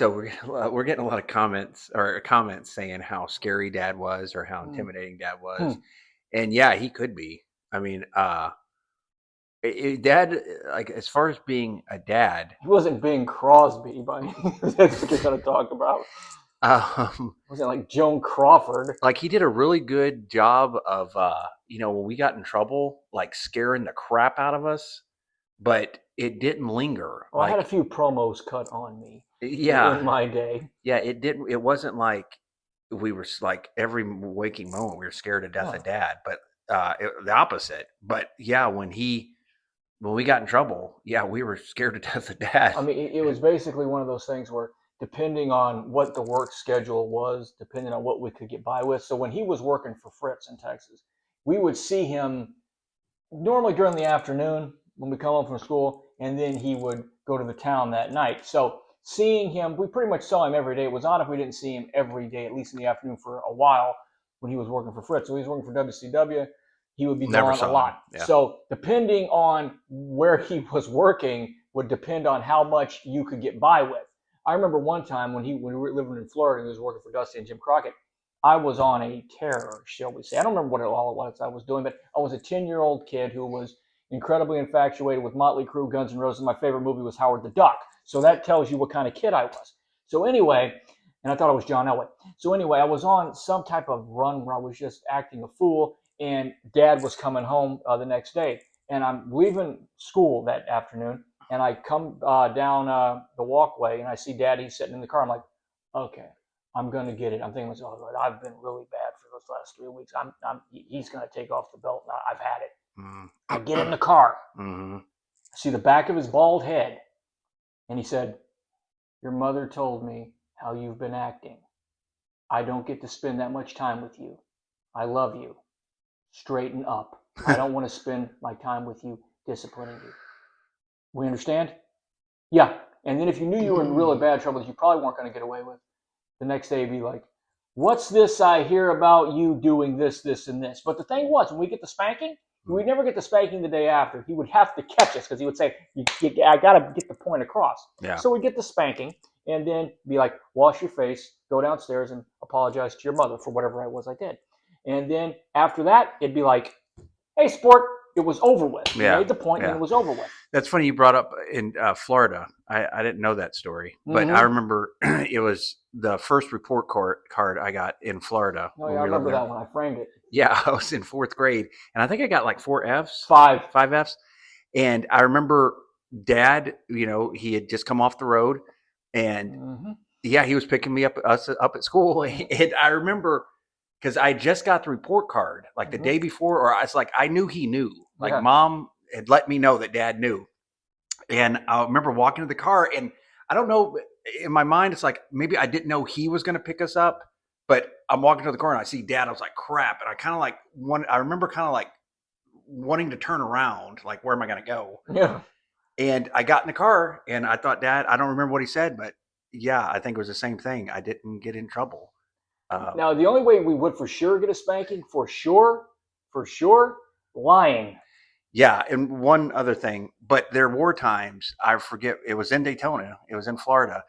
So we're getting a lot of comments saying how scary Dad was or how intimidating Dad was, Hmm. and yeah, he could be. I mean, Dad, like as far as being a dad, He wasn't Bing Crosby, but that's what you're going to talk about. um, Wasn't like Joan Crawford. like he did a really good job of, when we got in trouble, like scaring the crap out of us, but it didn't linger. Well, I had a Like, few promos cut on me yeah, in my day. yeah, it didn't. It wasn't like we were like every waking moment we were scared to death of No. Dad, but the opposite. But yeah, when we got in trouble, yeah, we were scared to death of Dad. I mean, it was basically one of those things where, depending on what the work schedule was, depending on what we could get by with. So when he was working for Fritz in Texas, we would see him normally during the afternoon when we come home from school, and then he would go to the town that night. So seeing him, we pretty much saw him every day. It was odd if we didn't see him every day, at least in the afternoon for a while when he was working for Fritz. So he was working for WCW. He would be Never gone a saw him. lot. Yeah. So depending on where he was working would depend on how much you could get by with. I remember one time when we were living in Florida and he was working for Dusty and Jim Crockett, I was on a terror, shall we say. I don't remember what all it was I was doing, but I was a 10-year-old kid who was incredibly infatuated with Motley Crue, Guns N' Roses. My favorite movie was Howard the Duck. So that tells you what kind of kid I was. So anyway, and I thought it was John Elway. So anyway, I was on some type of run where I was just acting a fool, and Dad was coming home the next day. And I'm leaving school that afternoon, and I come down the walkway, and I see Dad. He's sitting in the car. I'm like, okay, I'm going to get it. I'm thinking, oh, I've been really bad for those last 3 weeks. He's going to take off the belt. I've had it. Mm-hmm. I get in the car. Mm-hmm. I see the back of his bald head. And he said, your mother told me how you've been acting. I don't get to spend that much time with you. I love you. Straighten up. I don't want to spend my time with you disciplining you. We understand? Yeah. And then if you knew you were in really bad trouble that you probably weren't going to get away with, the next day he'd be like, what's this I hear about you doing this, this, and this? But the thing was, when we get the spanking, we'd never get the spanking the day after. He would have to catch us because he would say, I got to get the point across. Yeah. So we'd get the spanking and then be like, wash your face, go downstairs and apologize to your mother for whatever it was I did. And then after that, it'd be like, hey, sport, it was over with. He made the point and it was over with. That's funny you brought up in Florida. I didn't know that story, but I remember it was the first report card I got in Florida. Oh, yeah, I remember that one. I framed it. Yeah, I was in fourth grade, and I think I got like 4 Fs. Five Fs. And I remember Dad, he had just come off the road, and yeah, he was picking me up at school. And I remember, because I just got the report card like the day before, or I was like, I knew he knew. Like Mom had let me know that Dad knew. And I remember walking to the car, and I don't know, in my mind, it's like maybe I didn't know he was going to pick us up, but I'm walking to the car and I see Dad. I was like, crap. And I kind of like I remember kind of like wanting to turn around, like, where am I going to go? Yeah. And I got in the car and I thought, Dad, I don't remember what he said, but yeah, I think it was the same thing. I didn't get in trouble. Now, the only way we would for sure get a spanking, for sure, lying. Yeah, and one other thing, but there were times, I forget, it was in Daytona, it was in Florida,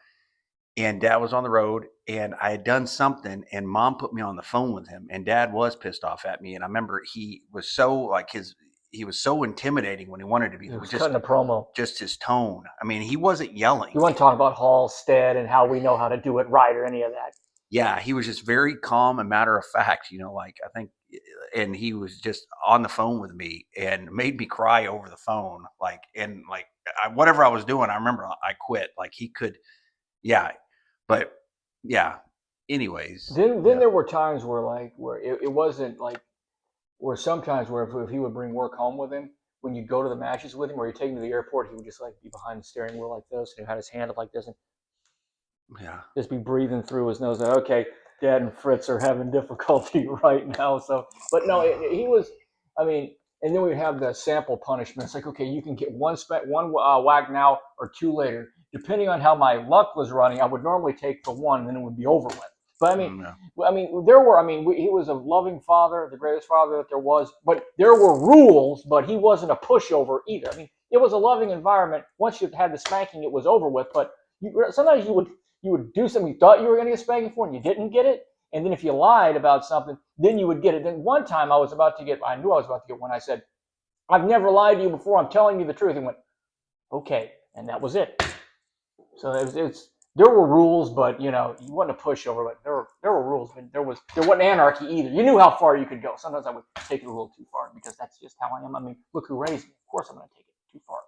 and Dad was on the road, and I had done something, and Mom put me on the phone with him, and Dad was pissed off at me, and I remember he was so, like, he was so intimidating when he wanted to be. He was just cutting a promo. Just his tone. I mean, he wasn't yelling. He wasn't talking about Halstead and how we know how to do it right or any of that. Yeah, he was just very calm and matter of fact, like, I think, and he was just on the phone with me and made me cry over the phone. Like, and like, whatever I was doing, I remember I quit. Like, he could, yeah, but yeah. Anyways. Then there were times where it wasn't like, where sometimes where if he would bring work home with him, when you go to the matches with him or you take him to the airport, he would just like be behind the steering wheel like this, and he had his hand up like this, and just be breathing through his nose. Like, okay, Dad and Fritz are having difficulty right now. So, but no, he was. I mean, and then we have the sample punishment. It's like, okay, you can get one whack now or 2 later, depending on how my luck was running. I would normally take the one, and then it would be over with. But he was a loving father, the greatest father that there was. But there were rules, but he wasn't a pushover either. I mean, it was a loving environment. Once you had the spanking, it was over with. But sometimes you would You would do something you thought you were going to get spanking for, and you didn't get it. And then if you lied about something, then you would get it. Then one time I knew I was about to get one. I said, I've never lied to you before. I'm telling you the truth. He went, okay. And that was it. So there were rules, but you wasn't a pushover. But there were rules, but there wasn't anarchy either. You knew how far you could go. Sometimes I would take it a little too far because that's just how I am. I mean, look who raised me. Of course, I'm going to take it too far.